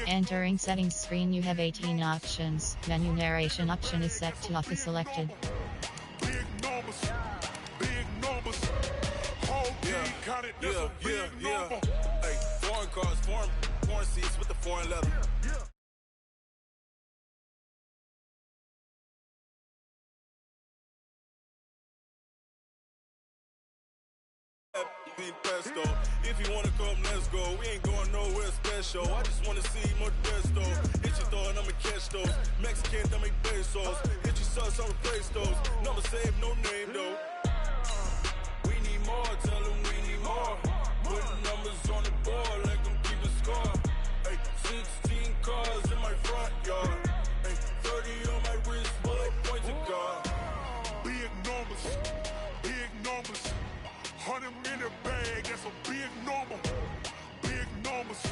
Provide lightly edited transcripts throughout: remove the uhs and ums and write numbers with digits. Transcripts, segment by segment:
Entering settings screen, you have 18 options. Menu narration option is set to off is selected. Big numbers, whole team counted, that's a big number. Hey, foreign cars, foreign seats with the foreign leather. Pesto. If you wanna come, let's go. We ain't going nowhere special. I just wanna see Modesto. Hit your throw and I'ma catch those. Mexican, don't make pesos. Hit your sauce, I'ma replace those. Number save, no name though. We need more, tell them we need more. Putting numbers on the board, let them keep a score. Hey, 16 cars in my front yard. Hey, 30 on my wrist, bullet points of God. Big numbers, 100 in the bag, that's a big number. Big numbers,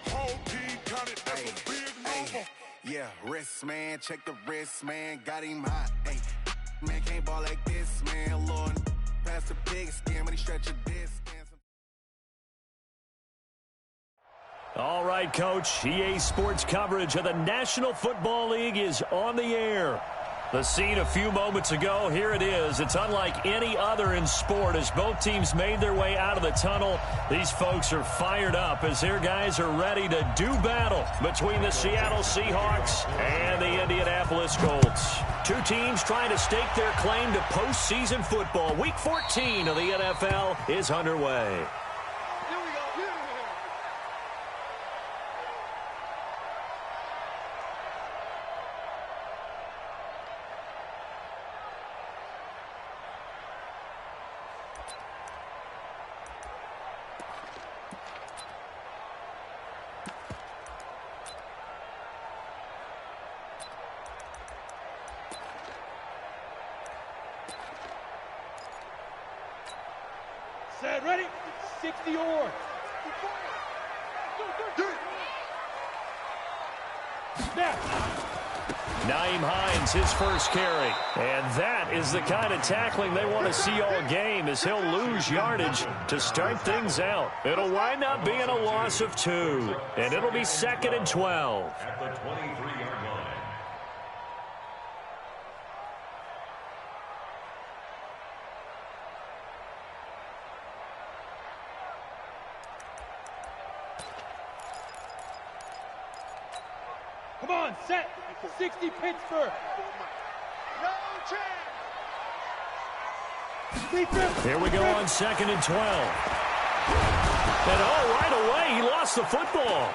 whole team counted, that's a big number. Yeah, wrist man, check the wrist man, got him hot. Hey, man can't ball like this, man. Lord, past the pig skin when he stretch a disc. All right, Coach. EA Sports coverage of the National Football League is on the air. The scene a few moments ago, here it is. It's unlike any other in sport as both teams made their way out of the tunnel. These folks are fired up as their guys are ready to do battle between the Seattle Seahawks and the Indianapolis Colts. Two teams trying to stake their claim to postseason football. Week 14 of the NFL is underway. Set, ready, 60 or. Snap. Nyheim Hines, his first carry. And that is the kind of tackling they want to see all game as he'll lose yardage to start things out. It'll wind up being a loss of 2. And it'll be 2nd and 12. At the 23-yard line. Come on, set. 60 Pittsburgh. No chance. Here we go on 2nd and 12. And right away, he lost the football.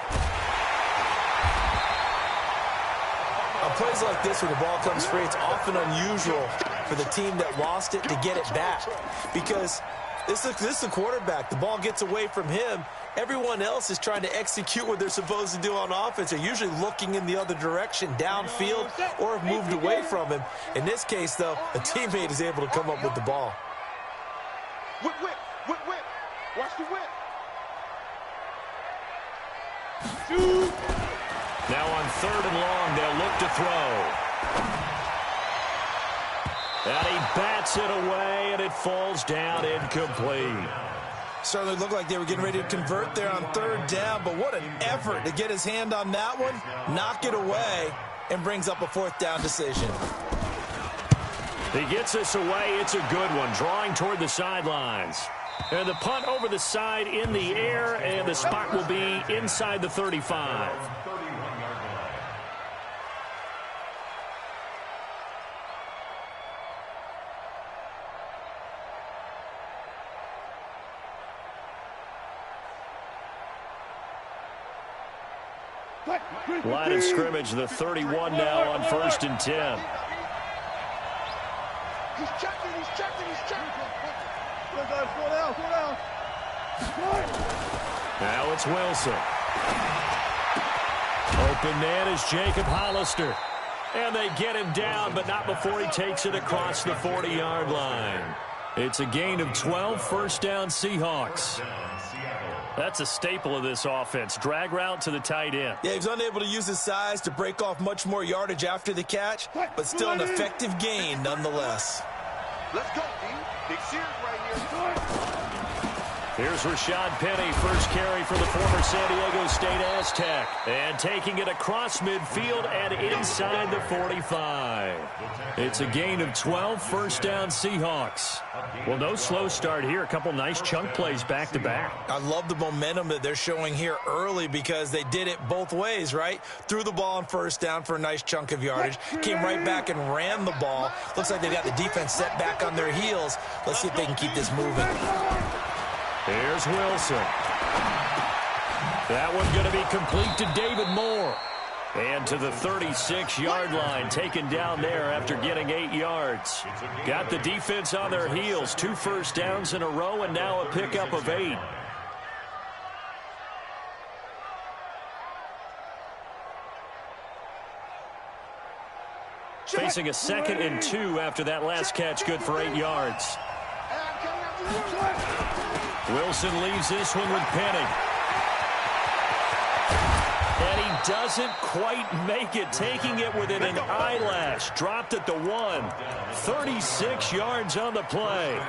On plays like this where the ball comes free, it's often unusual for the team that lost it to get it back. Because this is the quarterback. The ball gets away from him. Everyone else is trying to execute what they're supposed to do on offense. They're usually looking in the other direction, downfield, or have moved away from him. In this case, though, a teammate is able to come up with the ball. Whip. Watch the whip. Shoot. Now on 3rd and long, they'll look to throw. And he bats it away, and it falls down incomplete. Certainly looked like they were getting ready to convert there on 3rd down, but what an effort to get his hand on that one, knock it away, and brings up a 4th down decision. He gets this away. It's a good one, drawing toward the sidelines. And the punt over the side in the air, and the spot will be inside the 35. Line of scrimmage, the 31 now on 1st and 10. He's checking. Slow down. Now it's Wilson. Open man is Jacob Hollister. And they get him down, but not before he takes it across the 40-yard line. It's a gain of 12, 1st down Seahawks. That's a staple of this offense. Drag route to the tight end. Yeah, he's unable to use his size to break off much more yardage after the catch, but still an effective gain nonetheless. Let's go, D. Big series right here. Here's Rashad Penny, first carry for the former San Diego State Aztec. And taking it across midfield and inside the 45. It's a gain of 12, first down Seahawks. Well, no slow start here. A couple nice chunk plays back-to-back. I love the momentum that they're showing here early because they did it both ways, right? Threw the ball on first down for a nice chunk of yardage. Came right back and ran the ball. Looks like they got the defense set back on their heels. Let's see if they can keep this moving. Here's Wilson. That one's going to be complete to David Moore. And to the 36-yard line, taken down there after getting 8 yards. Got the defense on their heels. 2 first downs in a row, and now a pickup of 8. Facing a 2nd and 2 after that last catch, good for 8 yards. Wilson leaves this one with Penny. And he doesn't quite make it, taking it within an eyelash. Dropped at the 1. 36 yards on the play.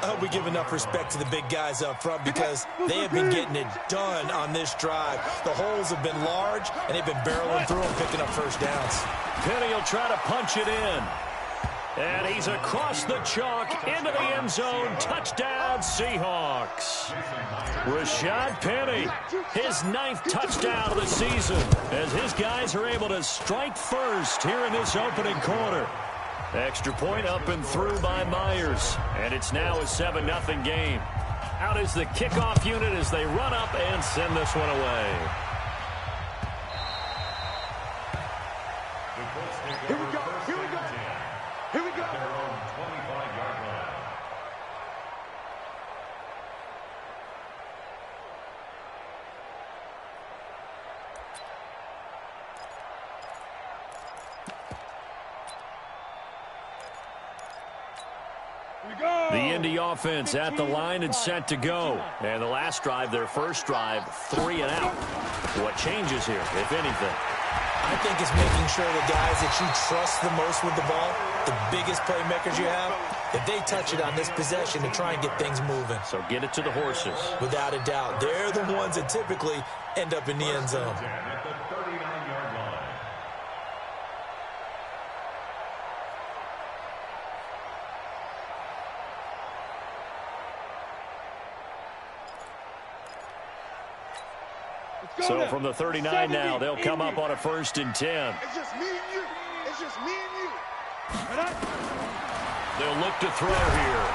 I hope we give enough respect to the big guys up front because they have been getting it done on this drive. The holes have been large, and they've been barreling through and picking up first downs. Penny will try to punch it in. And he's across the chalk into the end zone. Touchdown, Seahawks. Rashad Penny, his 9th touchdown of the season, as his guys are able to strike first here in this opening quarter. Extra point up and through by Myers. And it's now a 7-0 game. Out is the kickoff unit as they run up and send this one away. Here we go. Here we go. Here we go. Their own 25-yard line. The Indy offense at the line and set to go. And the last drive, their first drive, 3 and out. What changes here, if anything? I think it's making sure the guys that you trust the most with the ball, the biggest playmakers you have, that they touch it on this possession to try and get things moving. So get it to the horses. Without a doubt. They're the ones that typically end up in the end zone. At the 39-yard line. So from the 39 now, they'll come up on a 1st and 10. It's just me and you. It's just me and you. They'll look to throw here.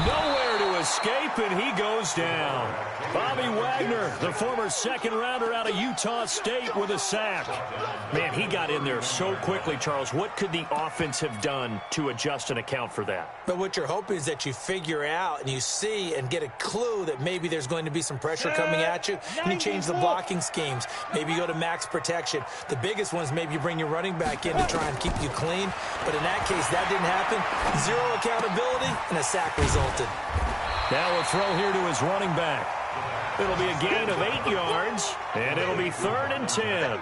Nowhere to escape, and he goes down. Bobby Wagner, the former 2nd-rounder out of Utah State, with a sack. Man, he got in there so quickly, Charles. What could the offense have done to adjust and account for that? But what you're hoping is that you figure out and you see and get a clue that maybe there's going to be some pressure coming at you, and you change the blocking schemes. Maybe you go to max protection. The biggest one is maybe you bring your running back in to try and keep you clean. But in that case, that didn't happen. 0 accountability, and a sack resulted. Now a throw here to his running back. It'll be a gain of 8 yards, and it'll be 3rd and 10.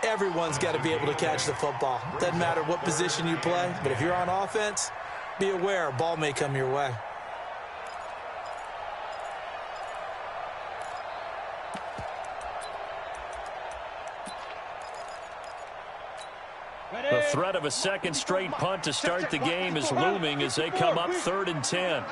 Everyone's got to be able to catch the football. Doesn't matter what position you play, but if you're on offense, be aware a ball may come your way. The threat of a 2nd straight punt to start the game is looming as they come up 3rd and 10.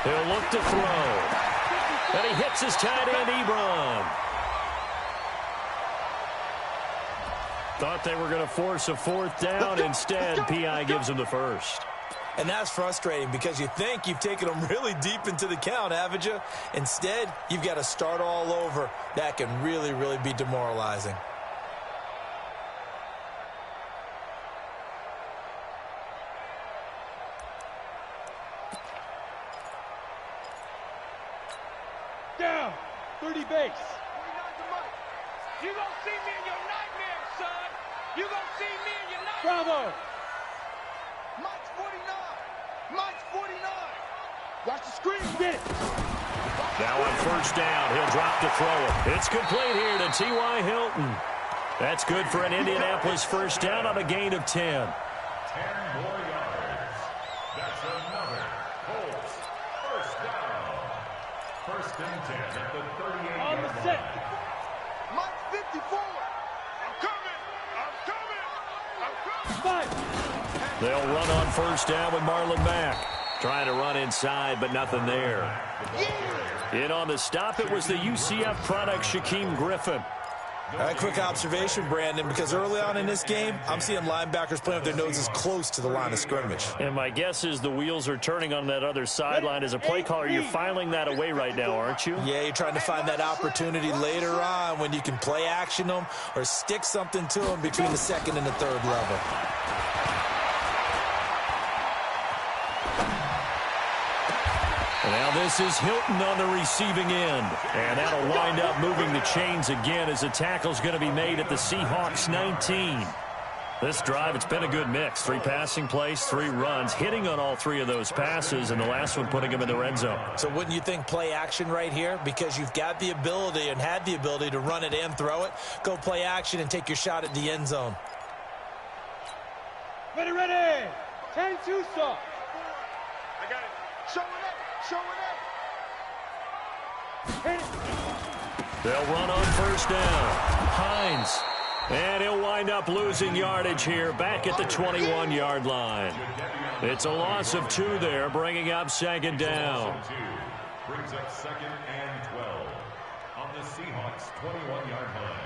He'll look to throw. And he hits his tight end, Ebron. Thought they were going to force a 4th down. Instead, P.I. gives him the 1st. And that's frustrating because you think you've taken them really deep into the count, haven't you? Instead, you've got to start all over. That can really, really be demoralizing. Down. 30 base. You gonna see me in your nightmares, son. You gonna see me in your nightmares. Bravo. Mike's 49. Mike's 49. Watch the screen. Get it. Now on 1st down, he'll drop to throw it. It's complete here to T.Y. Hilton. That's good for an Indianapolis first down on a gain of 10. 10 more yards. That's another Colts first down. First and 10 at the 38-yard line. On the set. Mike 54. I'm coming. I'm coming. I'm coming. 5. They'll run on first down with Marlon Mack. Trying to run inside, but nothing there. In on the stop, it was the UCF product, Shaquem Griffin. All right, quick observation, Brandon, because early on in this game, I'm seeing linebackers playing with their noses close to the line of scrimmage. And my guess is the wheels are turning on that other sideline. As a play caller, you're filing that away right now, aren't you? Yeah, you're trying to find that opportunity later on when you can play action them or stick something to them between the second and the third level. Now this is Hilton on the receiving end. And that'll wind up moving the chains again as a tackle's going to be made at the Seahawks 19. This drive, it's been a good mix. 3 passing plays, 3 runs, hitting on all 3 of those passes, and the last one putting him in the red zone. So wouldn't you think play action right here? Because you've got the ability and had the ability to run it and throw it. Go play action and take your shot at the end zone. Ready, ready. 10-2 stop. I got it. Show it up. Show it up. They'll run on first down. Hines. And he'll wind up losing yardage here back at the 21-yard line. It's a loss of 2 there, bringing up second down. Brings up second and 12 on the Seahawks 21-yard line.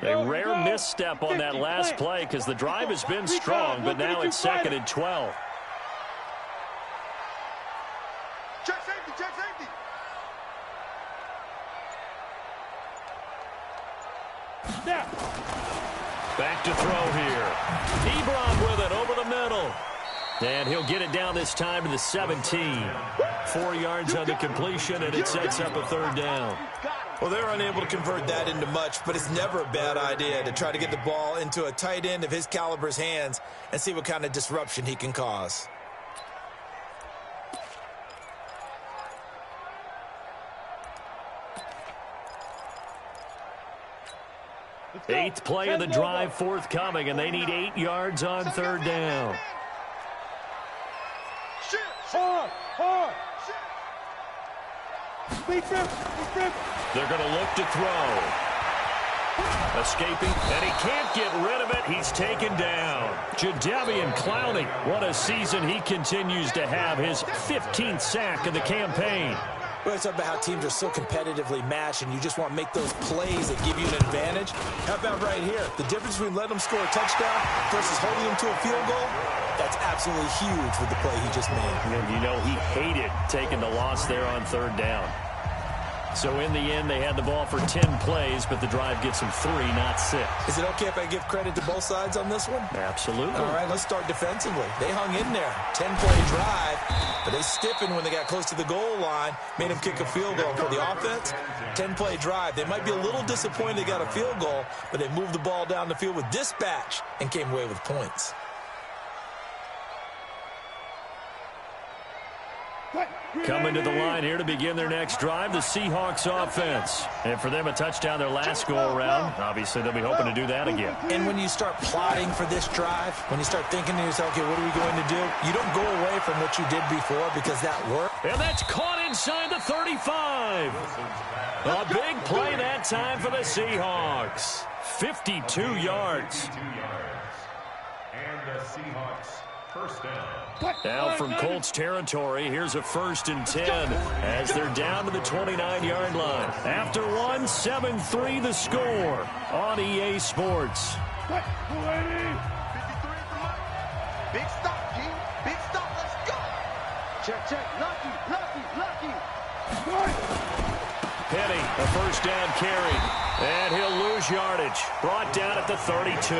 A rare misstep on that last play because the drive has been strong, but now it's second and 12. Check safety. Check safety. Snap. Back to throw here. Ebron with it over the middle. And he'll get it down this time to the 17. 4 yards on the completion, and it sets up a third down. Well, they're unable to convert that into much, but it's never a bad idea to try to get the ball into a tight end of his caliber's hands and see what kind of disruption he can cause. Eighth play of the drive forthcoming, and they need 8 yards on third down. Hard. They're going to look to throw. Escaping, and he can't get rid of it. He's taken down. Jadeveon Clowney, what a season he continues to have. His 15th sack of the campaign. We always talk about how teams are so competitively matched, and you just want to make those plays that give you an advantage. How about right here? The difference between letting them score a touchdown versus holding them to a field goal, that's absolutely huge with the play he just made. And you know he hated taking the loss there on third down. So in the end, they had the ball for 10 plays, but the drive gets them 3, not 6. Is it okay if I give credit to both sides on this one? Absolutely. All right, let's start defensively. They hung in there. 10-play drive, but they stiffened when they got close to the goal line, made them kick a field goal. For the offense, 10-play drive. They might be a little disappointed they got a field goal, but they moved the ball down the field with dispatch and came away with points. Coming to the line here to begin their next drive, the Seahawks offense. And for them, a touchdown their last go-around. Obviously, they'll be hoping to do that again. And when you start plotting for this drive, when you start thinking to yourself, okay, what are we going to do? You don't go away from what you did before because that worked. And that's caught inside the 35. A big play that time for the Seahawks. 52 yards. And the Seahawks first down. Now from Colts territory, here's a 1st and 10 as they're down to the 29-yard line. After one, 7-3 the score on EA Sports. 53 Big stop, G. Big stop. Let's go. Check. Lucky. Penny, a first down carry. And he'll lose yardage. Brought down at the 32.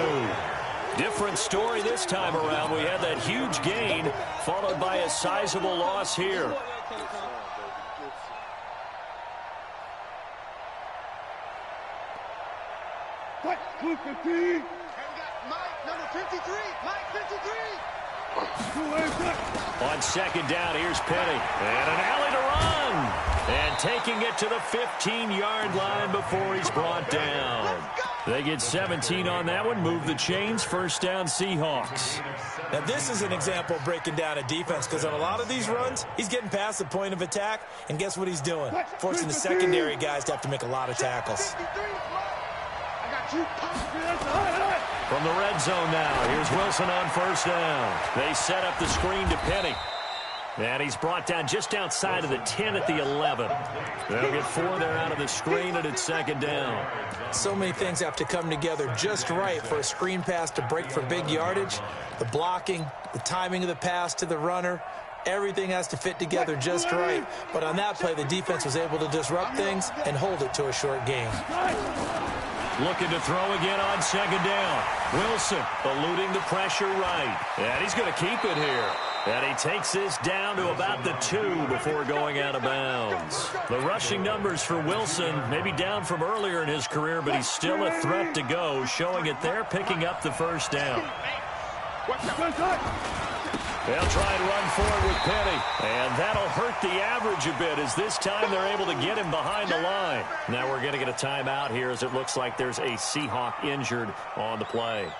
Different story this time around. We had that huge gain, followed by a sizable loss here. Mike, number 53. Mike, 53. On second down, here's Penny. And an alley to run. And taking it to the 15-yard line before he's brought down. They get 17 on that one. Move the chains. First down, Seahawks. Now, this is an example of breaking down a defense because on a lot of these runs, he's getting past the point of attack, and guess what he's doing? Forcing the secondary guys to have to make a lot of tackles. From the red zone now, here's Wilson on first down. They set up the screen to Penny. And he's brought down just outside of the 10 at the 11. They'll get 4 there out of the screen, and it's second down. So many things have to come together just right for a screen pass to break for big yardage. The blocking, the timing of the pass to the runner, everything has to fit together just right. But on that play, the defense was able to disrupt things and hold it to a short gain. Looking to throw again on second down. Wilson eluding the pressure right. And he's going to keep it here. And he takes this down to about the 2 before going out of bounds. The rushing numbers for Wilson maybe down from earlier in his career, but he's still a threat to go, showing it there, picking up the first down. They'll try and run forward with Penny. And that'll hurt the average a bit as this time they're able to get him behind the line. Now we're going to get a timeout here as it looks like there's a Seahawk injured on the play.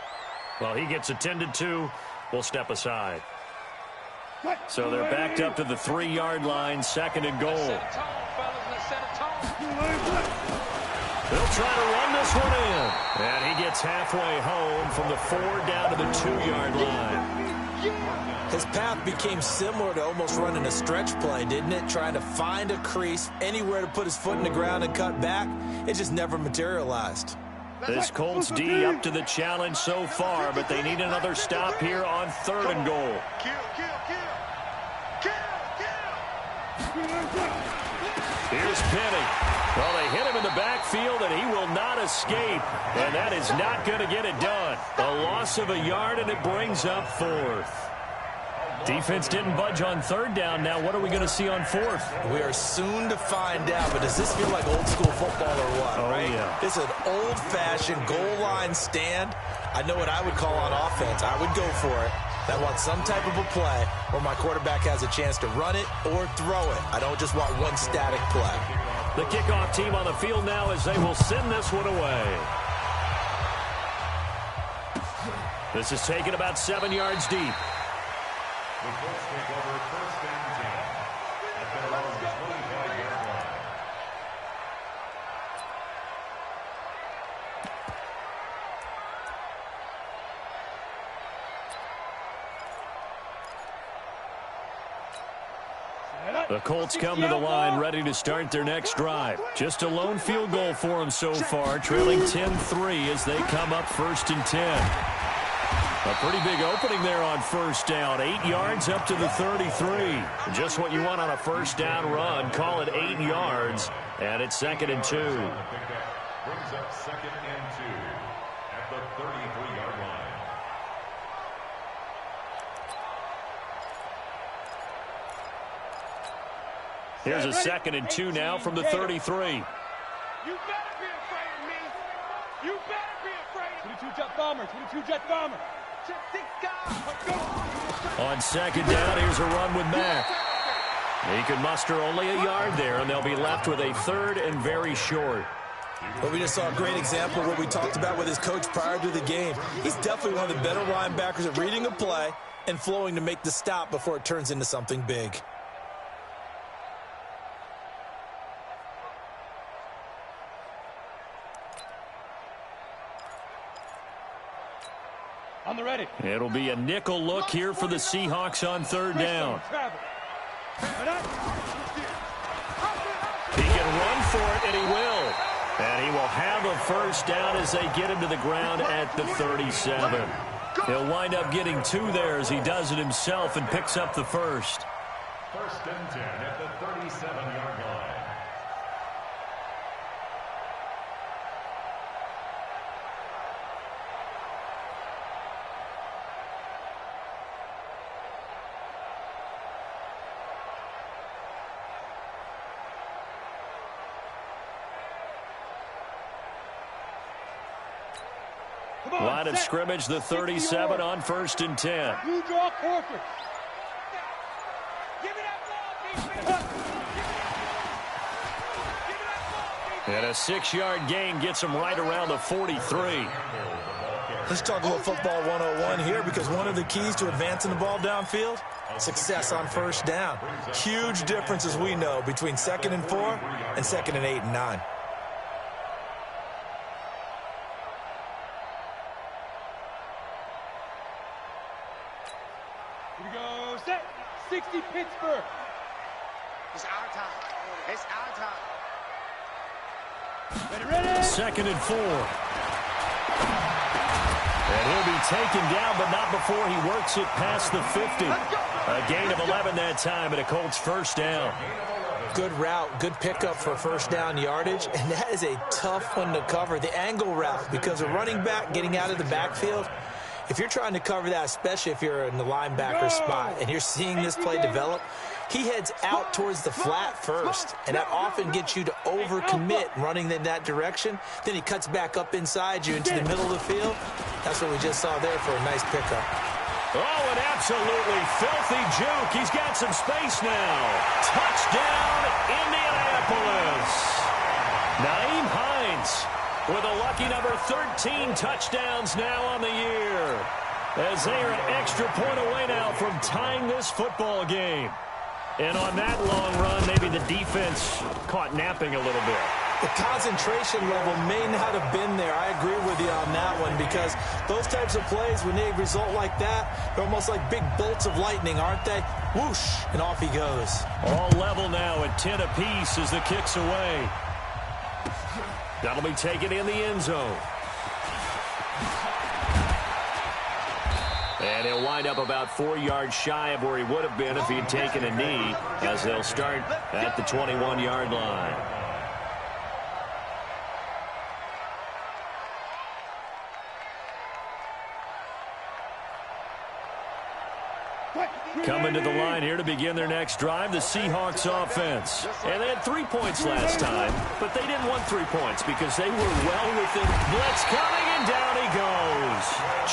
Well, he gets attended to. We'll step aside. So they're backed up to the 3-yard line, second and goal. They'll try to run this one in. And he gets halfway home from the 4 down to the 2-yard line. His path became similar to almost running a stretch play, didn't it? Trying to find a crease, anywhere to put his foot in the ground and cut back. It just never materialized. This Colts D up to the challenge so far, but they need another stop here on 3rd and goal. Here's Penny. Well, they hit him in the backfield, and he will not escape. And that is not going to get it done. A loss of a yard, and it brings up 4th. Defense didn't budge on 3rd down. Now what are we going to see on 4th? We are soon to find out, but does this feel like old school football or what? Oh, right? Yeah. This is an old-fashioned goal line stand. I know what I would call on offense. I would go for it. I want some type of a play where my quarterback has a chance to run it or throw it. I don't just want one static play. The kickoff team on the field now as they will send this one away. This is taken about 7 yards deep. The Colts take over first and 10 at their own 25-yard line. The Colts come to the line ready to start their next drive. Just a lone field goal for them so far, trailing 10-3 as they come up 1st and 10. A pretty big opening there on first down. 8 yards up to the 33. Just what you want on a first down run. Call it 8 yards, and it's 2nd and 2. Brings up 2nd and 2 at the 33-yard line. Here's a 2nd and 2 now from the 33. You better be afraid of me. You better be afraid of me. 22 jet bomber, 22 jet bomber. On 2nd down, here's a run with Mack. He can muster only a yard there, and they'll be left with a 3rd and very short. But we just saw a great example of what we talked about with his coach prior to the game. He's definitely one of the better linebackers at reading a play and flowing to make the stop before it turns into something big. On the ready. It'll be a nickel look here for the Seahawks on 3rd down. He can run for it, and he will. And he will have a first down as they get him to the ground at the 37. He'll wind up getting 2 there as he does it himself and picks up the first. 1st and 10 at the 37-yard line. Line of scrimmage, the 37 on 1st and 10. You draw corporate. And a 6-yard gain gets him right around the 43. Let's talk a little football 101 here, because one of the keys to advancing the ball downfield, success on first down. Huge difference, as we know, between 2nd and 4 and 2nd and 8 and 9. Here we go. Set. 60 Pittsburgh. It's our time. It's our time. Ready. 2nd and 4. And he'll be taken down, but not before he works it past the 50. A gain of 11 that time, and a Colts first down. Good route, good pickup for first down yardage, and that is a tough one to cover. The angle route, because a running back getting out of the backfield, if you're trying to cover that, especially if you're in the linebacker spot and you're seeing this play develop, he heads out towards the flat first, and that often gets you to overcommit running in that direction. Then he cuts back up inside you into the middle of the field. That's what we just saw there for a nice pickup. Oh, an absolutely filthy juke. He's got some space now. Touchdown, Indianapolis. Naeem Hines with a lucky number 13 touchdowns now on the year, as they are an extra point away now from tying this football game. And on that long run, maybe the defense caught napping a little bit. The concentration level may not have been there. I agree with you on that one, because those types of plays, when they result like that, they're almost like big bolts of lightning, aren't they? Whoosh, and off he goes. All level now at 10 apiece as the kick's away. That'll be taken in the end zone. And he'll wind up about 4 yards shy of where he would have been if he had taken a knee, as they'll start at the 21-yard line. Coming to the line here to begin their next drive, the Seahawks offense. And they had 3 points last time, but they didn't want 3 points because they were well within. Blitz coming, and down he goes.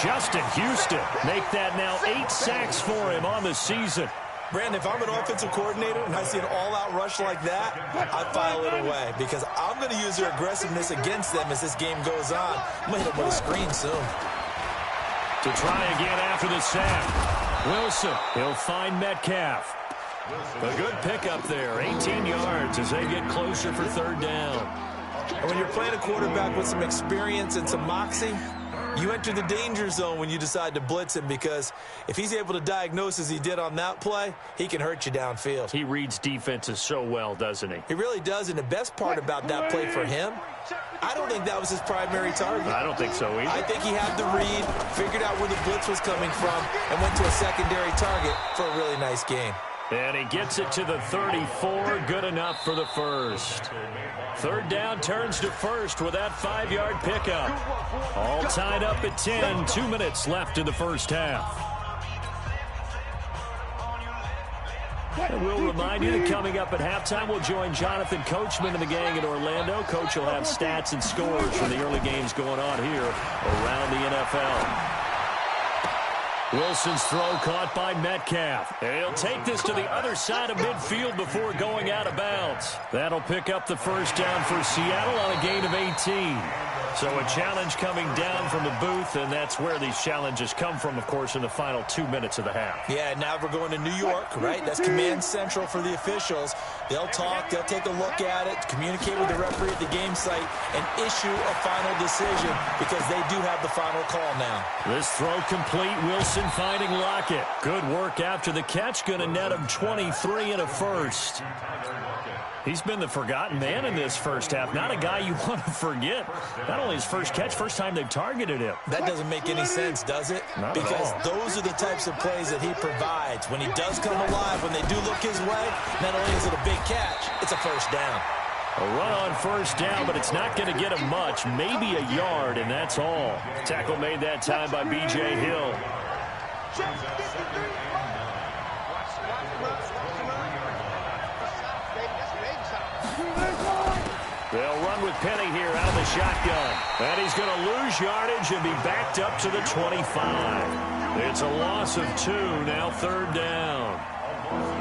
Justin Houston make that now 8 sacks for him on the season. Brandon, if I'm an offensive coordinator and I see an all-out rush like that, I file it away, because I'm going to use their aggressiveness against them as this game goes on. I'm going to hit them with a screen soon. To try again after the sack. Wilson, he'll find Metcalf. A good pickup there, 18 yards as they get closer for 3rd down. And when you're playing a quarterback with some experience and some moxie, you enter the danger zone when you decide to blitz him, because if he's able to diagnose as he did on that play, he can hurt you downfield. He reads defenses so well, doesn't he? He really does, and the best part about that play for him, I don't think that was his primary target. I don't think so either. I think he had the read, figured out where the blitz was coming from, and went to a secondary target for a really nice gain. And he gets it to the 34, good enough for the first. 3rd down turns to first with that 5-yard pickup. All tied up at 10, 2 minutes left in the first half. And we'll remind you that coming up at halftime, we'll join Jonathan Coachman and the gang in Orlando. Coach will have stats and scores from the early games going on here around the NFL. Wilson's throw caught by Metcalf. And he'll take this to the other side of midfield before going out of bounds. That'll pick up the first down for Seattle on a gain of 18. So a challenge coming down from the booth, and that's where these challenges come from, of course, in the final 2 minutes of the half. Yeah, now we're going to New York, right? That's command central for the officials. They'll talk, they'll take a look at it, communicate with the referee at the game site, and issue a final decision, because they do have the final call now. This throw complete. Wilson finding Lockett. Good work after the catch. Going to net him 23 and a first. He's been the forgotten man in this first half. Not a guy you want to forget. Not only his first catch, first time they've targeted him. That doesn't make any sense, does it? Not because at all. Those are the types of plays that he provides. When he does come alive, when they do look his way, not only is it a big catch, it's a first down. A run on first down, but it's not going to get him much. Maybe a yard, and that's all. Tackle made that time by B.J. Hill. They'll run with Penny here out of the shotgun. And he's going to lose yardage and be backed up to the 25. It's a loss of 2, now 3rd down.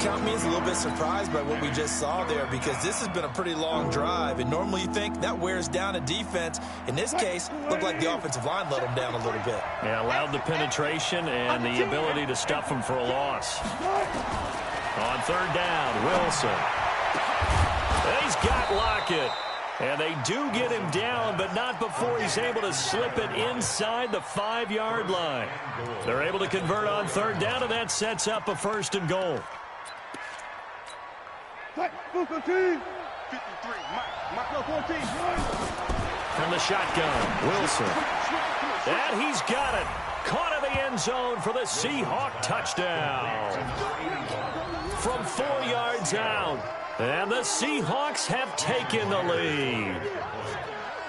Count me as a little bit surprised by what we just saw there, because this has been a pretty long drive, and normally you think that wears down a defense. In this case, looked like the offensive line let them down a little bit. Yeah, allowed the penetration and the ability to stuff them for a loss. On 3rd down, Wilson. And he's got Lockett. And they do get him down, but not before he's able to slip it inside the 5-yard line. They're able to convert on 3rd down, and that sets up a 1st and goal. 53, Mike, 14. From the shotgun, Wilson. And he's got it. Caught in the end zone for the Seahawk touchdown. From 4 yards out. And the Seahawks have taken the lead.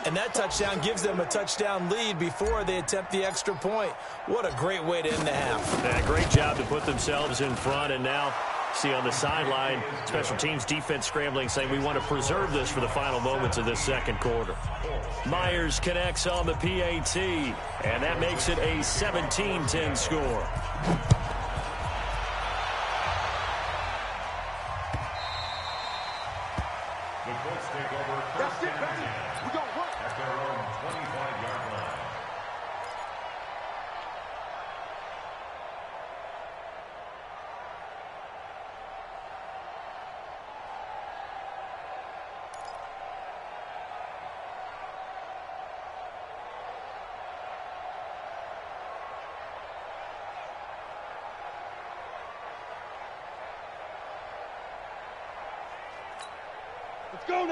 And that touchdown gives them a touchdown lead before they attempt the extra point. What a great way to end the half. Yeah, great job to put themselves in front. And now, see on the sideline, special teams defense scrambling, saying we want to preserve this for the final moments of this 2nd quarter. Myers connects on the PAT. And that makes it a 17-10 score.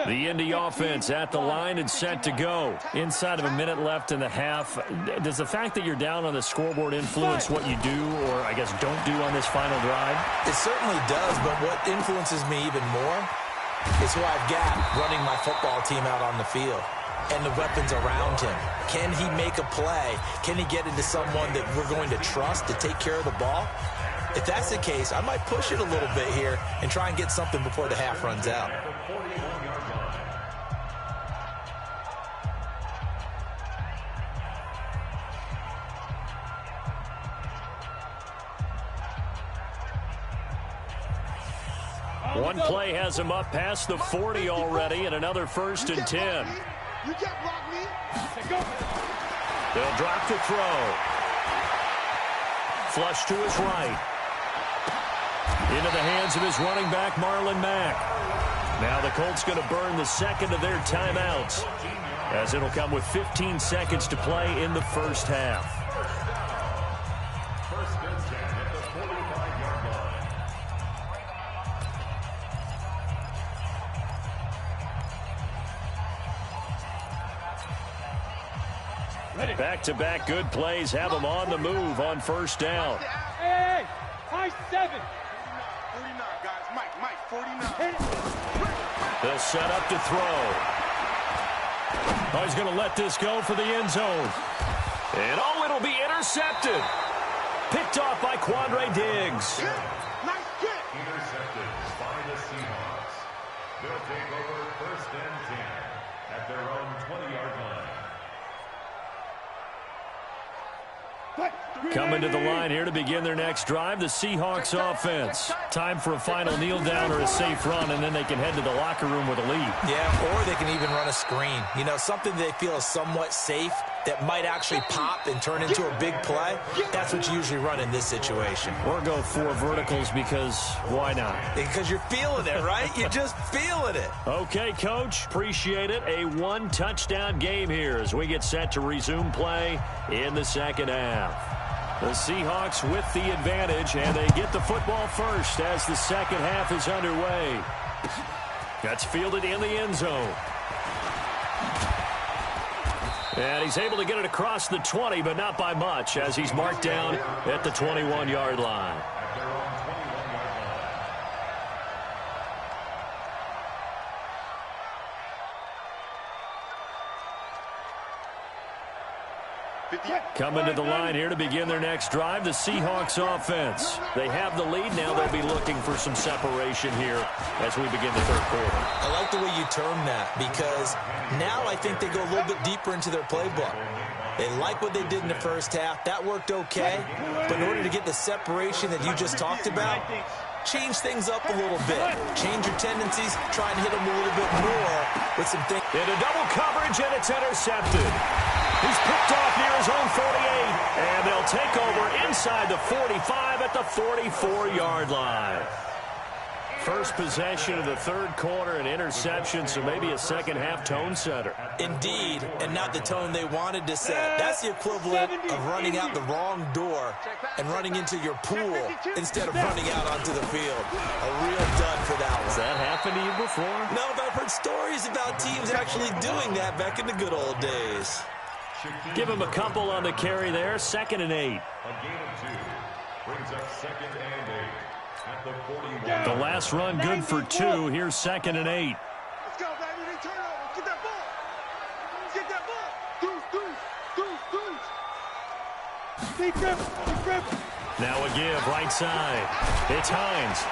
The Indy offense at the line and set to go. Inside of a minute left in the half. Does the fact that you're down on the scoreboard influence what you do, or I guess don't do on this final drive? It certainly does, but what influences me even more is who I've got running my football team out on the field and the weapons around him. Can he make a play? Can he get into someone that we're going to trust to take care of the ball? If that's the case, I might push it a little bit here and try and get something before the half runs out. One play has him up past the 40 already, and another 1st and 10. You can't block me. They'll drop to throw. Flush to his right. Into the hands of his running back, Marlon Mack. Now the Colts going to burn the 2nd of their timeouts, as it'll come with 15 seconds to play in the 1st half. Back-to-back good plays have them on the move on 1st down. Hey, high 7. 49, guys. Mike, 49. They'll set up to throw. Oh, he's going to let this go for the end zone. And it'll be intercepted. Picked off by Quandre Diggs. Nice kick. Intercepted by the Seahawks. They'll take over 1st and 10 at their own 20-yard line. Coming to the line here to begin their next drive, the Seahawks offense. Time for a final kneel down or a safe run, and then they can head to the locker room with a lead. Yeah, or they can even run a screen. You know, something they feel is somewhat safe that might actually pop and turn into a big play. That's what you usually run in this situation. Or go 4 verticals, because why not? Because you're feeling it, right? You're just feeling it. Okay, Coach. Appreciate it. A 1-touchdown game here as we get set to resume play in the 2nd half. The Seahawks with the advantage, and they get the football first as the 2nd half is underway. That's fielded in the end zone. And he's able to get it across the 20, but not by much, as he's marked down at the 21-yard line. Coming to the line here to begin their next drive, the Seahawks offense. They have the lead. Now they'll be looking for some separation here as we begin the third quarter. I like the way you term that, because now I think they go a little bit deeper into their playbook. They like what they did in the first half. That worked okay. But in order to get the separation that you just talked about, change things up a little bit. Change your tendencies. Try and hit them a little bit more with some things. Into double coverage, and it's intercepted. He's picked off near his own 48, and they'll take over inside the 45 at the 44-yard line. First possession of the third quarter, an interception, so maybe a second-half tone setter. Indeed, and not the tone they wanted to set. That's the equivalent of running out the wrong door and running into your pool instead of running out onto the field. A real dud for that one. Has that happened to you before? No, but I've heard stories about teams actually doing that back in the good old days. Give him a couple on the carry there. 2nd and 8. A gain of 2 brings up 2nd and 8 at the 41. The last run good for 2. Here's 2nd and 8. Let's go, baby. They turn over. Get that ball. Get that ball. Deuce. Big grip. Now a give, right side. It's Hines.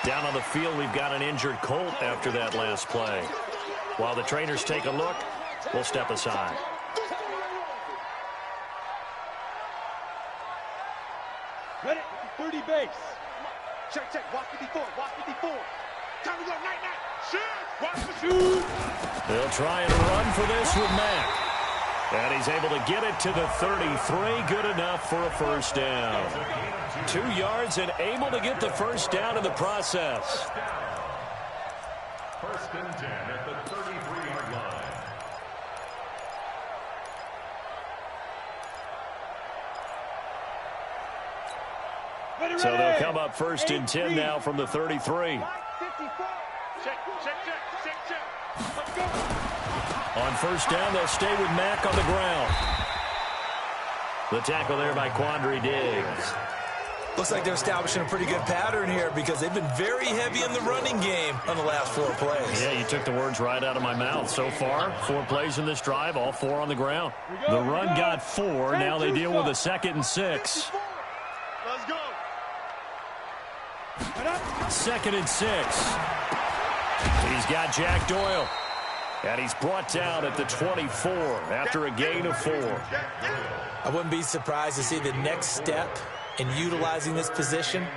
Down on the field, we've got an injured Colt after that last play. While the trainers take a look, we'll step aside. Ready? 30 base. Check. Walk 54. Time to go. Night. Shoot. Watch the Shoot. They'll try and run for this with Mack. And he's able to get it to the 33. Good enough for a first down. 2 yards and able to get the first down in the process. 1st and 10 at the 33-yard line. So they'll come up 1st and 10 now from the 33. Check. Let's go. On first down, they'll stay with Mack on the ground. The tackle there by Quandre Diggs. Looks like they're establishing a pretty good pattern here because they've been very heavy in the running game on the last 4 plays. Yeah, you took the words right out of my mouth. So far, 4 plays in this drive, all 4 on the ground. The run got 4. Now they deal with a 2nd and 6. Let's go. 2nd and 6. He's got Jack Doyle. And he's brought down at the 24 after a gain of 4. I wouldn't be surprised to see the next step in utilizing this position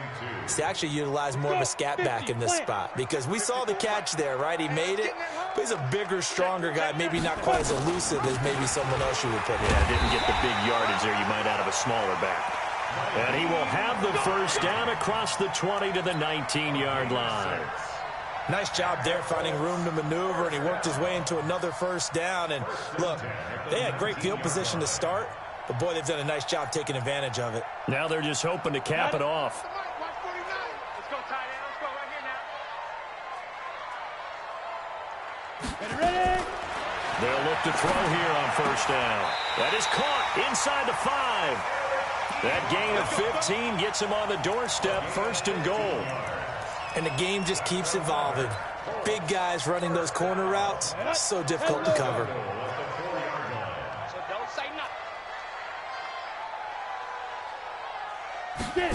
is to actually utilize more of a scat back in this spot, because we saw the catch there, right? He made it, but he's a bigger, stronger guy, maybe not quite as elusive as maybe someone else you would put in. Yeah, didn't get the big yardage there you might out of a smaller back. And he will have the first down across the 20 to the 19-yard line. Nice job there finding room to maneuver, and he worked his way into another first down. And look, they had great field position to start, but boy, they've done a nice job taking advantage of it. Now they're just hoping to cap it off. Watch 49. Let's go, tight end. Let's go right here now. Ready? They'll look to throw here on first down. That is caught inside the 5. That gain of 15 gets him on the doorstep, 1st and goal. And the game just keeps evolving. Big guys running those corner routes, so difficult to cover. So don't say nothing.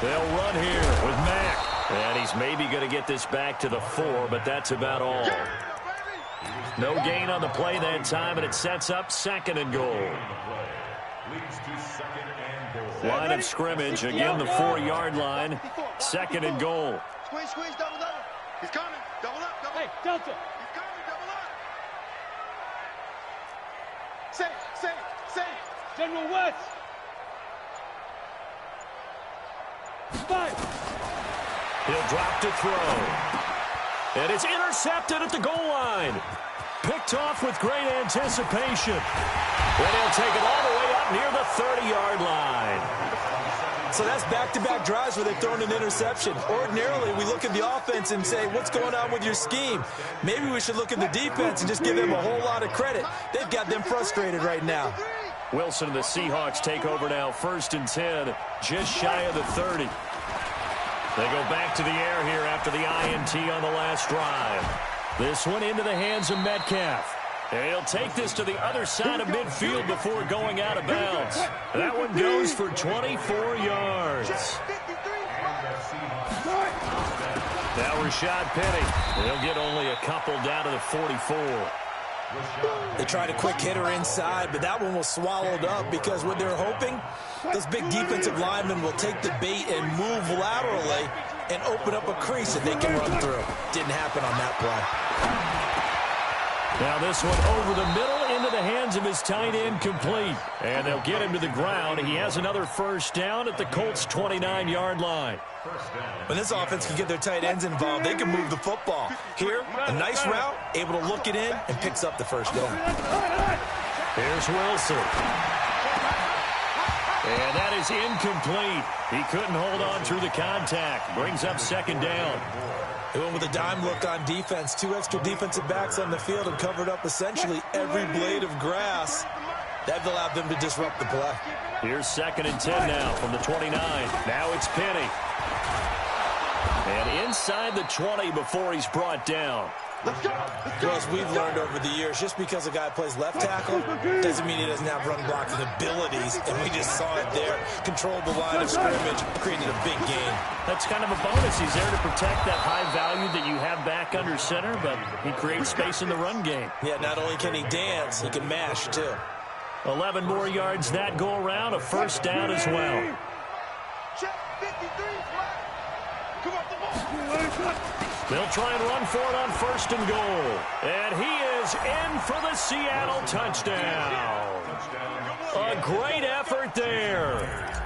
They'll run here with Mack. And he's maybe going to get this back to the 4, but that's about all. No gain on the play that time, and it sets up 2nd and goal. Line of scrimmage, again the 4-yard line. 2nd and goal. Squeeze, double. He's coming. Double up. Hey, Delta. He's coming. Double up. Say. General West. 5. He'll drop to throw. And it's intercepted at the goal line. Picked off with great anticipation. And he'll take it all the way up near the 30-yard line. So that's back-to-back drives where they've thrown an interception. Ordinarily, we look at the offense and say, what's going on with your scheme? Maybe we should look at the defense and just give them a whole lot of credit. They've got them frustrated right now. Wilson and the Seahawks take over now, 1st and 10, just shy of the 30. They go back to the air here after the INT on the last drive. This one into the hands of Metcalf. And he'll take this to the other side of midfield before going out of bounds. That one goes for 24 yards. Now Rashad Penny. He'll get only a couple down to the 44. They tried a quick hitter inside, but that one was swallowed up because what they're hoping, those big defensive linemen will take the bait and move laterally and open up a crease that they can run through. Didn't happen on that play. Now this one over the middle into the hands of his tight end, complete. And they'll get him to the ground. He has another first down at the Colts' 29-yard line. When this offense can get their tight ends involved, they can move the football. Here, a nice route, able to look it in, and picks up the first down. Here's Wilson. And that is incomplete. He couldn't hold on through the contact. Brings up second down. They went with a dime look on defense. 2 extra defensive backs on the field and covered up essentially every blade of grass. That allowed them to disrupt the play. Here's 2nd and 10 now from the 29. Now it's Penny. And inside the 20 before he's brought down. Well, as we've learned over the years, just because a guy plays left tackle doesn't mean he doesn't have run blocking abilities, and we just saw it there. Controlled the line of scrimmage, created a big gain. That's kind of a bonus. He's there to protect that high value that you have back under center, but he creates space in the run game. Yeah, not only can he dance, he can mash, too. 11 more yards that go around, a first down as well. They'll try and run for it on 1st and goal. And he is in for the Seattle touchdown. A great effort there.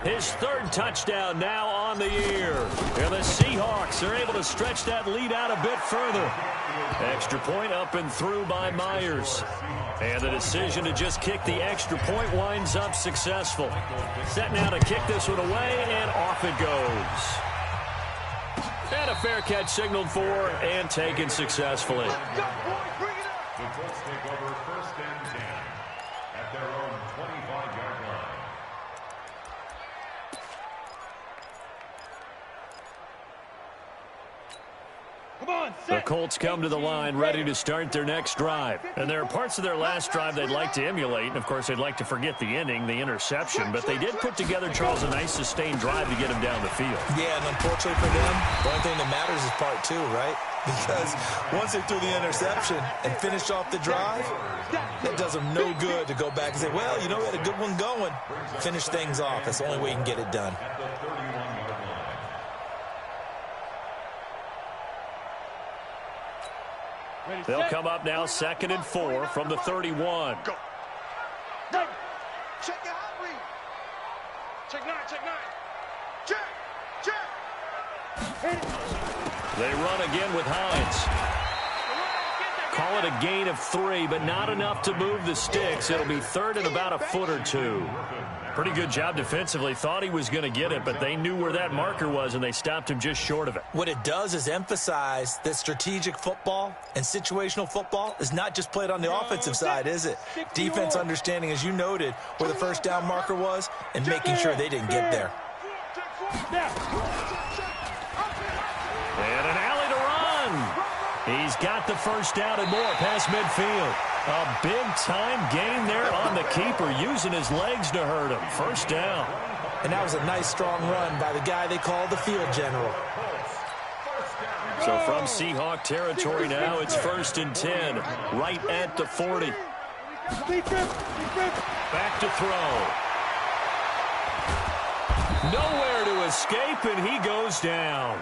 His 3rd touchdown now on the year. And the Seahawks are able to stretch that lead out a bit further. Extra point up and through by Myers. And the decision to just kick the extra point winds up successful. Set now to kick this one away, and off it goes. And a fair catch signaled for and taken successfully. The Colts take over 1st and 10 at their own 25-yard line. The Colts come to the line ready to start their next drive. And there are parts of their last drive they'd like to emulate. And, of course, they'd like to forget the ending, the interception. But they did put together, Charles, a nice sustained drive to get him down the field. Yeah, and unfortunately for them, the only thing that matters is part 2, right? Because once they threw the interception and finished off the drive, that does them no good to go back and say, well, you know, we had a good one going. Finish things off. That's the only way you can get it done. They'll come up now 2nd and 4 from the 31. Go. Check your hot read. Check 9, check 9. Check. They run again with Hines. Call it a gain of 3, but not enough to move the sticks. It'll be 3rd and about a foot or 2. Pretty good job defensively. Thought he was going to get it, but they knew where that marker was, and they stopped him just short of it. What it does is emphasize that strategic football and situational football is not just played on the offensive side, is it? Defense understanding, as you noted, where the first down marker was and making sure they didn't get there. And an alley to run. He's got the first down and more past midfield. A big-time gain there on the keeper, using his legs to hurt him. First down. And that was a nice, strong run by the guy they call the field general. So from Seahawk territory now, it's 1st and 10, right at the 40. Back to throw. Nowhere to escape, and he goes down.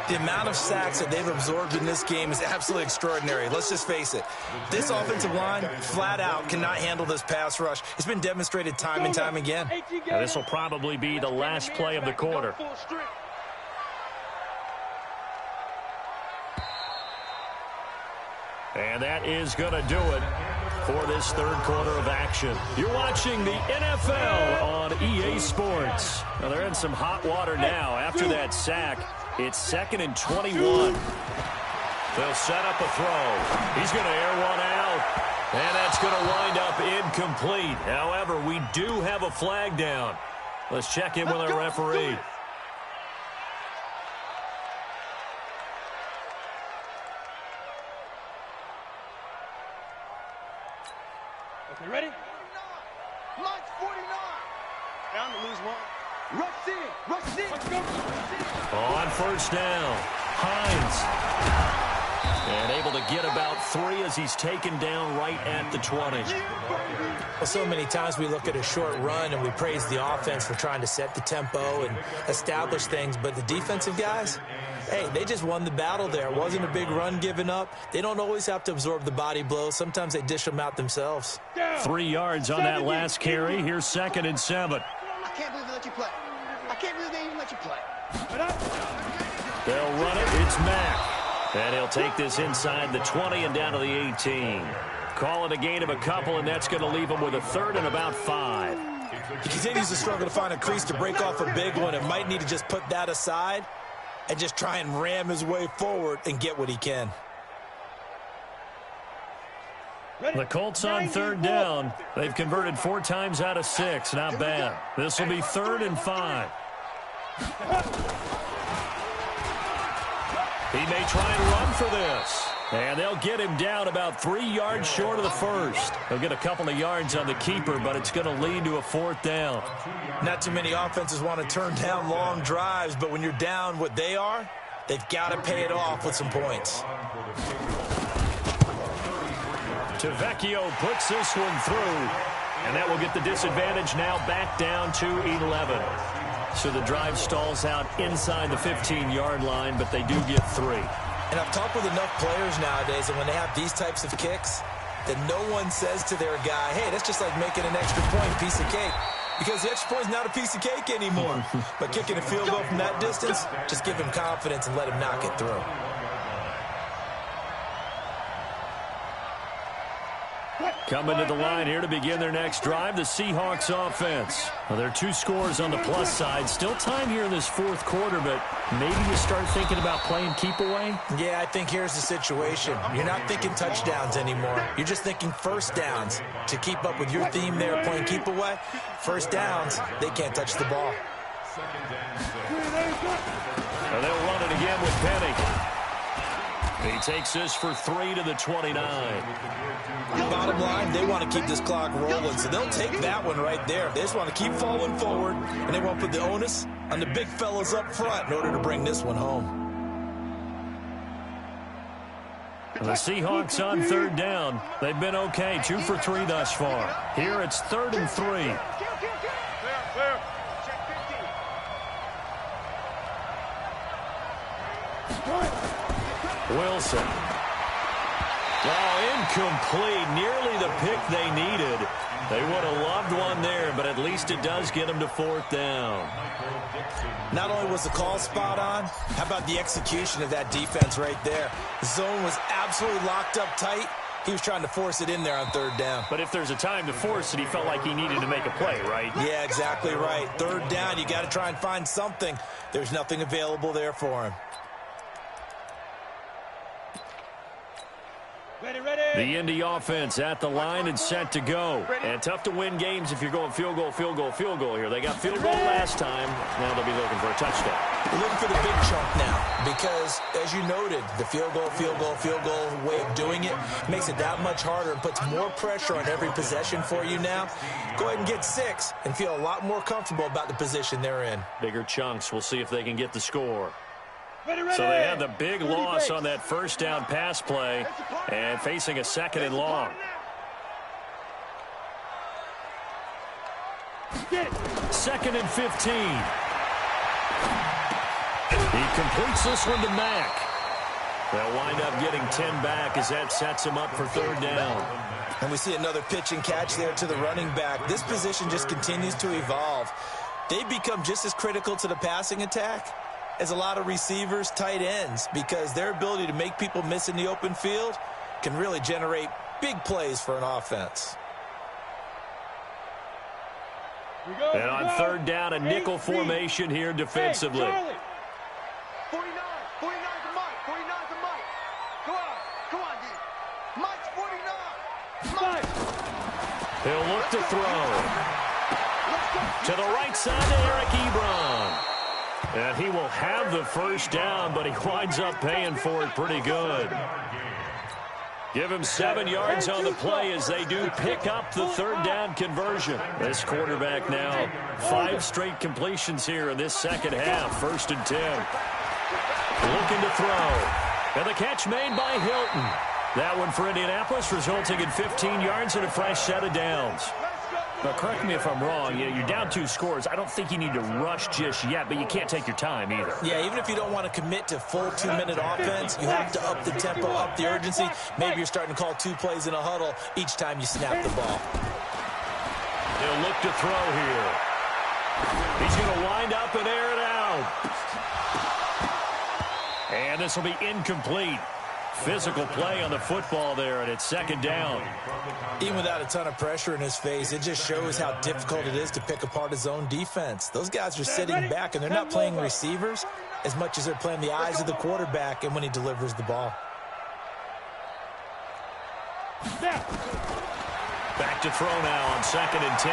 The amount of sacks that they've absorbed in this game is absolutely extraordinary. Let's just face it. This offensive line, flat out, cannot handle this pass rush. It's been demonstrated time and time again. Now, this will probably be the last play of the quarter. And that is going to do it for this 3rd quarter of action. You're watching the NFL on EA Sports. Now, they're in some hot water now after that sack. It's 2nd and 21. They'll set up a throw. He's going to air one out. And that's going to wind up incomplete. However, we do have a flag down. Let's check in with our referee. Down to lose one. Rush in. Let's go. On first down, Hines. And able to get about 3 as he's taken down right at the 20. Well, so many times we look at a short run and we praise the offense for trying to set the tempo and establish things, but the defensive guys, hey, they just won the battle there. It wasn't a big run given up. They don't always have to absorb the body blows. Sometimes they dish them out themselves. 3 yards on that last carry. Here's 2nd and 7. I can't believe they let you play. I can't believe they even let you play. They'll run it. It's Mack. And he'll take this inside the 20 and down to the 18. Call it a gain of a couple, and that's going to leave him with a 3rd and about 5. He continues to struggle to find a crease to break off a big one, and might need to just put that aside and just try and ram his way forward and get what he can. The Colts on 3rd down. They've converted 4 times out of 6. Not bad. This will be 3rd and 5. He may try and run for this. And they'll get him down about 3 yards short of the first. They'll get a couple of yards on the keeper, but it's going to lead to a 4th down. Not too many offenses want to turn down long drives, but when you're down what they are, they've got to pay it off with some points. Tavecchio puts this one through, and that will get the disadvantage now back down to 11. So the drive stalls out inside the 15-yard line, but they do get 3. And I've talked with enough players nowadays, and when they have these types of kicks, that no one says to their guy, hey, that's just like making an extra point, piece of cake. Because the extra point is not a piece of cake anymore. But kicking a field goal from that distance, just give him confidence and let him knock it through. Coming to the line here to begin their next drive, the Seahawks offense. Well, there are 2 scores on the plus side. Still time here in this 4th quarter, but maybe you start thinking about playing keep away? Yeah, I think here's the situation. You're not thinking touchdowns anymore. You're just thinking first downs. To keep up with your theme there, playing keep away, first downs, they can't touch the ball. And they'll run it again with Penny. He takes this for 3 to the 29. Bottom line, they want to keep this clock rolling, so they'll take that one right there. They just want to keep falling forward, and they want to put the onus on the big fellas up front in order to bring this one home. The Seahawks on 3rd down. They've been okay, 2 for 3 thus far. Here it's 3rd and 3. Wilson. Oh, incomplete. Nearly the pick they needed. They would have loved one there, but at least it does get them to 4th down. Not only was the call spot on, how about the execution of that defense right there? The zone was absolutely locked up tight. He was trying to force it in there on 3rd down. But if there's a time to force it, he felt like he needed to make a play, right? Yeah, exactly right. 3rd down, you got to try and find something. There's nothing available there for him. The Indy offense at the line and set to go. And tough to win games if you're going field goal, field goal, field goal here. They got field goal last time. Now they'll be looking for a touchdown. We're looking for the big chunk now because, as you noted, the field goal way of doing it makes it that much harder and puts more pressure on every possession for you now. Go ahead and get 6 and feel a lot more comfortable about the position they're in. Bigger chunks. We'll see if they can get the score. So they had the big loss on that first down pass play and facing a 2nd and long. 2nd and 15. He completes this one to Mack. They'll wind up getting 10 back as that sets him up for 3rd down. And we see another pitch and catch there to the running back. This position just continues to evolve. They become just as critical to the passing attack as a lot of receivers, tight ends, because their ability to make people miss in the open field can really generate big plays for an offense. And on 3rd down, a nickel formation here defensively. Hey, 49 to Mike. 49 to Mike. Come on, D. Mike's 49. Mike. He'll look to throw. To the right side to Eric Ebron. And he will have the first down, but he winds up paying for it pretty good. Give him 7 yards on the play as they do pick up the third down conversion. This quarterback now 5 straight completions here in this second half. 1st and 10. Looking to throw. And the catch made by Hilton. That one for Indianapolis, resulting in 15 yards and a fresh set of downs. Now, correct me if I'm wrong. You're down 2 scores. I don't think you need to rush just yet, but you can't take your time either. Yeah, even if you don't want to commit to full 2-minute offense, you have to up the tempo, up the urgency. Maybe you're starting to call 2 plays in a huddle each time you snap the ball. He'll look to throw here. He's going to wind up and air it out. And this will be incomplete. Physical play on the football there, and it's 2nd down. Even without a ton of pressure in his face, it just shows how difficult it is to pick apart his own defense. Those guys are sitting back, and they're not playing receivers as much as they're playing the eyes of the quarterback and when he delivers the ball. Back to throw now on 2nd and 10.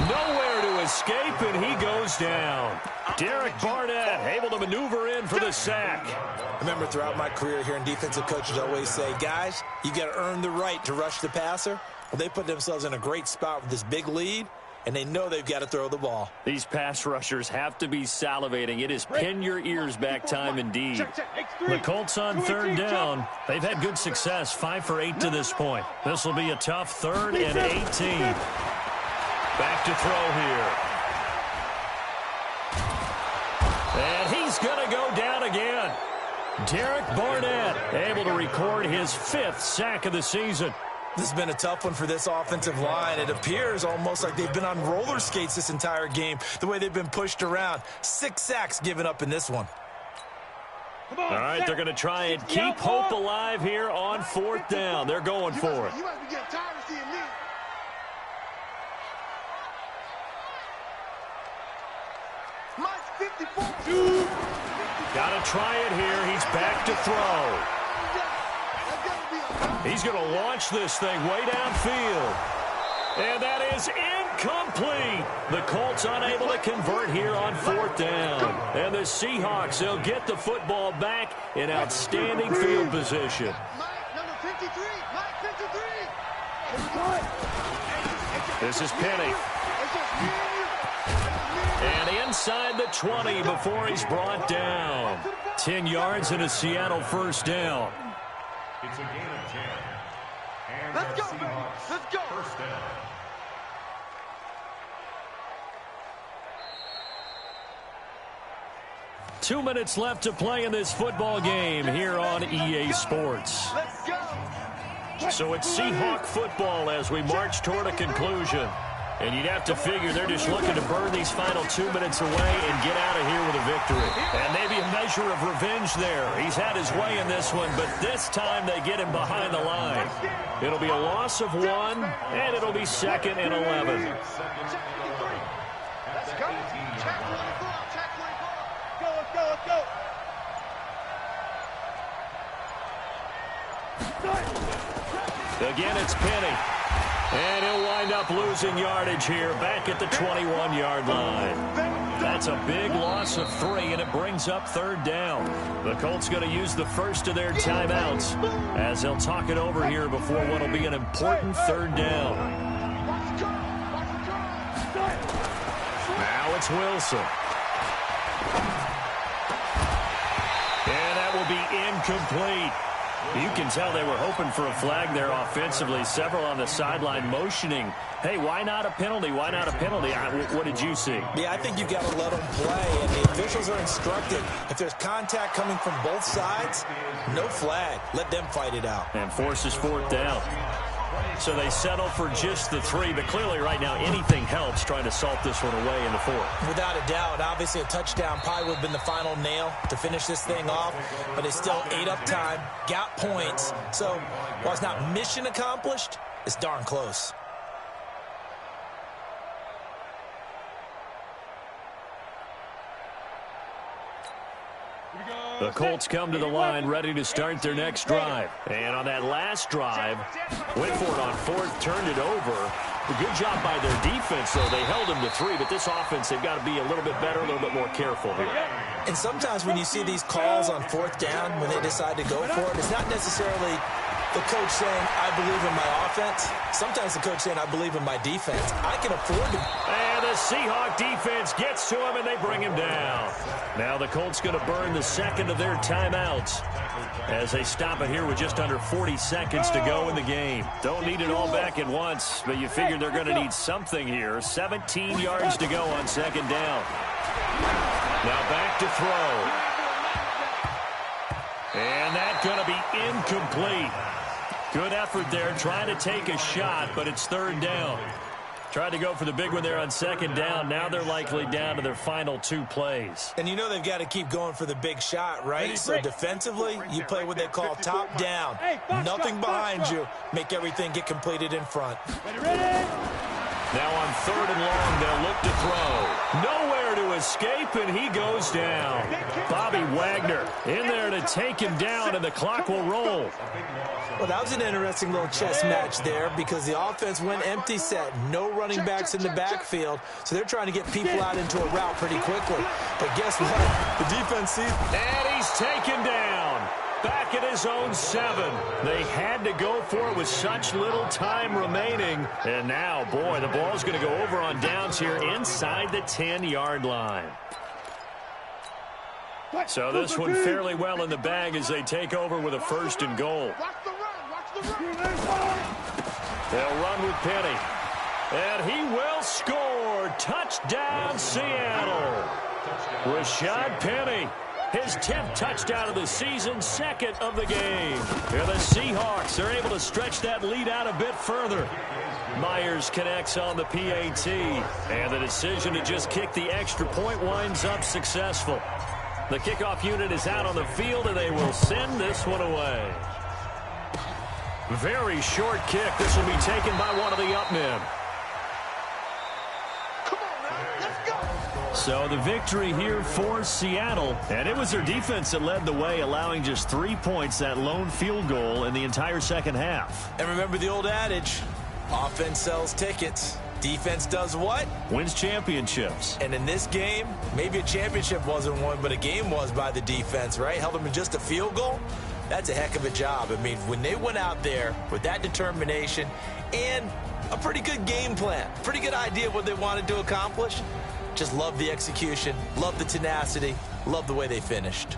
Nowhere to escape, and he goes down. Derek Barnett able to maneuver in for the sack. I remember throughout my career hearing defensive coaches always say, guys, you got to earn the right to rush the passer. Well, they put themselves in a great spot with this big lead, and they know they've got to throw the ball. These pass rushers have to be salivating. It is pin your ears back time indeed. The Colts on 3rd down. They've had good success, 5 for 8 to this point. This will be a tough 3rd and 18. Back to throw here. And he's going to go down again. Derek Barnett able to record his 5th sack of the season. This has been a tough one for this offensive line. It appears almost like they've been on roller skates this entire game, the way they've been pushed around. 6 sacks given up in this one. All right, they're going to try and keep hope alive here on 4th down. They're going for it. You must be getting tired of seeing me. Mine's 54. Got to try it here. He's back to throw. He's going to launch this thing way downfield. And that is incomplete. The Colts unable to convert here on 4th down. And the Seahawks, they'll get the football back in outstanding field position. Mike, number 53. Mike, 53. This is Penny. And inside the 20 before he's brought down. 10 yards and a Seattle 1st down. It's a gain of 10. And Let's go, baby. Let's go. 1st down. Two minutes left to play in this football game here on EA Sports. Let's go. So it's Seahawk football as we march toward a conclusion. And you'd have to figure they're just looking to burn these final 2 minutes away and get out of here with a victory. And maybe a measure of revenge there. He's had his way in this one, but this time they get him behind the line. It'll be a loss of 1, and it'll be 2nd and 11. Let's go. Check 24. Check 24. Go, let's go, let's go. Again, it's Penny. And he'll wind up losing yardage here back at the 21-yard line. That's a big loss of 3, and it brings up 3rd down. The Colts going to use the first of their timeouts as they'll talk it over here before what will be an important 3rd down. Now it's Wilson. And that will be incomplete. You can tell they were hoping for a flag there offensively. Several on the sideline motioning, hey, why not a penalty? Why not a penalty? What did you see? Yeah, I think you've got to let them play, and the officials are instructed. If there's contact coming from both sides, no flag. Let them fight it out. And forces 4th down. So they settle for just the 3, but clearly right now anything helps trying to salt this one away in the 4th. Without a doubt, obviously a touchdown probably would have been the final nail to finish this thing off, but it's still ate up time, got points. So while it's not mission accomplished, it's darn close. The Colts come to the line ready to start their next drive. And on that last drive, went for it on 4th, turned it over. A good job by their defense, though. They held them to 3, but this offense, they've got to be a little bit better, a little bit more careful here. And sometimes when you see these calls on 4th down, when they decide to go for it, it's not necessarily the coach saying, I believe in my offense. Sometimes the coach saying, I believe in my defense. I can afford to. And the Seahawk defense gets to him, and they bring him down. Now the Colts going to burn the second of their timeouts as they stop it here with just under 40 seconds to go in the game. Don't need it all back at once, but you figure they're going to need something here. 17 yards to go on 2nd down. Now back to throw. And that's going to be incomplete. Good effort there, trying to take a shot, but it's 3rd down. Tried to go for the big one there on 2nd down. Now they're likely down to their final 2 plays. And you know they've got to keep going for the big shot, right? So defensively, you play what they call top down. Nothing behind you. Make everything get completed in front. Now on 3rd and long, they'll look to throw. Nowhere to escape, and he goes down. Bobby Wagner in there to take him down, and the clock will roll. Well, that was an interesting little chess match there because the offense went empty set. No running backs in the backfield, so they're trying to get people out into a route pretty quickly. But guess what? The defense sees. And he's taken down. Back at his own 7. They had to go for it with such little time remaining. And now, boy, the ball's going to go over on downs here inside the 10-yard line. So this one fairly well in the bag as they take over with a 1st and goal. They'll run with Penny. And he will score. Touchdown, Seattle. Rashad Penny. His 10th touchdown of the season, 2nd of the game. And the Seahawks are able to stretch that lead out a bit further. Myers connects on the PAT. And the decision to just kick the extra point winds up successful. The kickoff unit is out on the field, and they will send this one away. Very short kick. This will be taken by one of the up men. So the victory here for Seattle, and it was their defense that led the way, allowing just 3 points, that lone field goal in the entire 2nd half. And remember the old adage, offense sells tickets. Defense does what? Wins championships. And in this game, maybe a championship wasn't won, but a game was by the defense, right? Held them in just a field goal. That's a heck of a job. I mean, when they went out there with that determination and a pretty good game plan, pretty good idea of what they wanted to accomplish, just love the execution, love the tenacity, love the way they finished.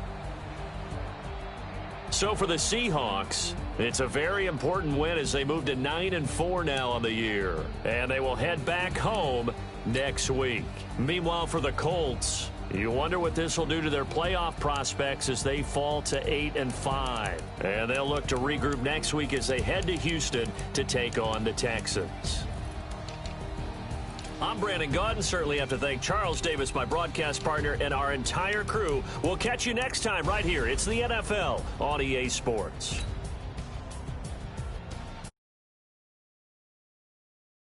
So for the Seahawks, it's a very important win as they move to 9-4 now on the year. And they will head back home next week. Meanwhile, for the Colts, you wonder what this will do to their playoff prospects as they fall to 8-5. And they'll look to regroup next week as they head to Houston to take on the Texans. I'm Brandon Gaudin. Certainly have to thank Charles Davis, my broadcast partner, and our entire crew. We'll catch you next time right here. It's the NFL on EA Sports.